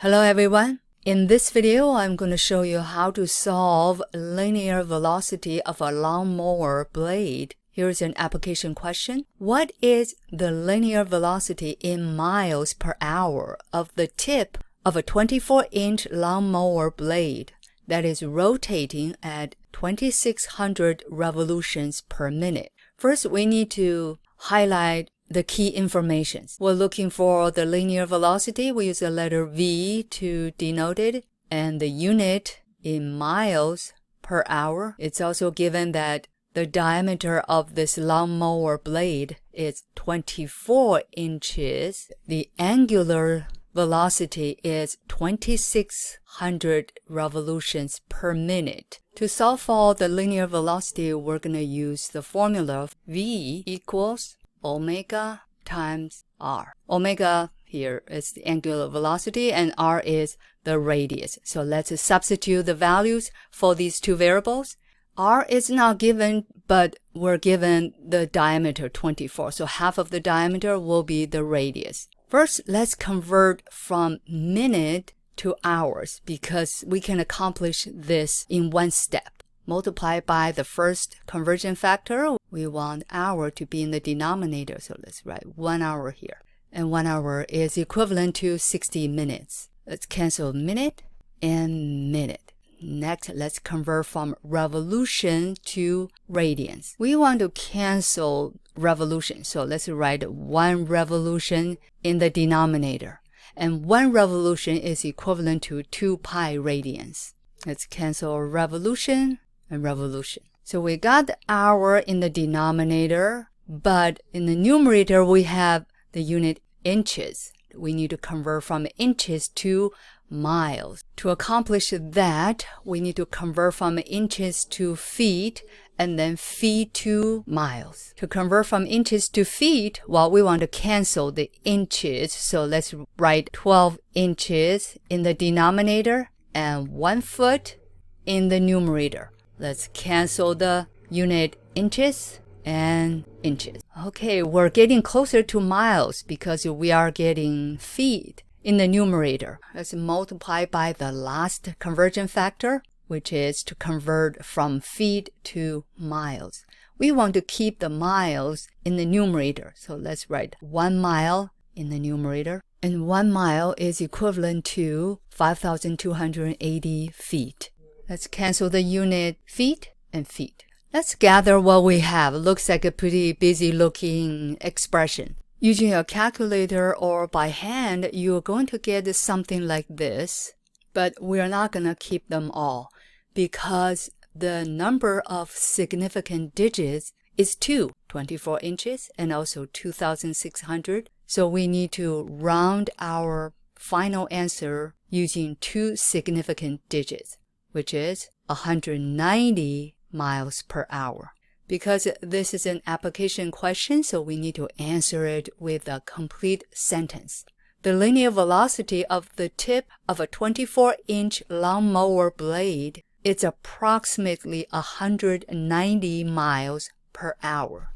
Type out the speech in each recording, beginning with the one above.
Hello everyone. In this video, I'm going to show you how to solve linear velocity of a lawnmower blade. Here's an application question. What is the linear velocity in miles per hour of the tip of a 24-inch lawnmower blade that is rotating at 2600 revolutions per minute? First, we need to highlight the key informations. We're looking for the linear velocity. We use the letter V to denote it, and the unit in miles per hour. It's also given that the diameter of this lawnmower blade is 24 inches. The angular velocity is 2600 revolutions per minute. To solve for the linear velocity, we're going to use the formula of V equals omega times r. Omega here is the angular velocity and r is the radius. So let's substitute the values for these two variables. R is not given, but we're given the diameter 24. So half of the diameter will be the radius. First, let's convert from minute to hours because we can accomplish this in one step. Multiply by the first conversion factor. We want hour to be in the denominator, so let's write 1 hour here. And 1 hour is equivalent to 60 minutes. Let's cancel minute and minute. Next, let's convert from revolution to radians. We want to cancel revolution, so let's write 1 revolution in the denominator. And 1 revolution is equivalent to 2 pi radians. Let's cancel revolution and revolution. So we got the hour in the denominator, but in the numerator we have the unit inches. We need to convert from inches to miles. To accomplish that, we need to convert from inches to feet and then feet to miles. To convert from inches to feet, well, we want to cancel the inches. So let's write 12 inches in the denominator and 1 foot in the numerator. Let's cancel the unit inches and inches. Okay, we're getting closer to miles because we are getting feet in the numerator. Let's multiply by the last conversion factor, which is to convert from feet to miles. We want to keep the miles in the numerator. So let's write 1 mile in the numerator. And 1 mile is equivalent to 5,280 feet. Let's cancel the unit feet and feet. Let's gather what we have. Looks like a pretty busy looking expression. Using a calculator or by hand, you're going to get something like this, but we're not going to keep them all because the number of significant digits is 2, 24 inches and also 2,600. So we need to round our final answer using 2 significant digits, which is 190 miles per hour. Because this is an application question, so we need to answer it with a complete sentence. The linear velocity of the tip of a 24-inch lawnmower blade is approximately 190 miles per hour.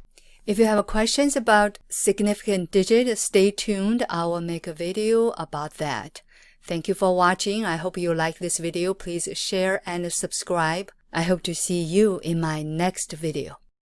If you have questions about significant digit, stay tuned. I will make a video about that. Thank you for watching. I hope you like this video. Please share and subscribe. I hope to see you in my next video.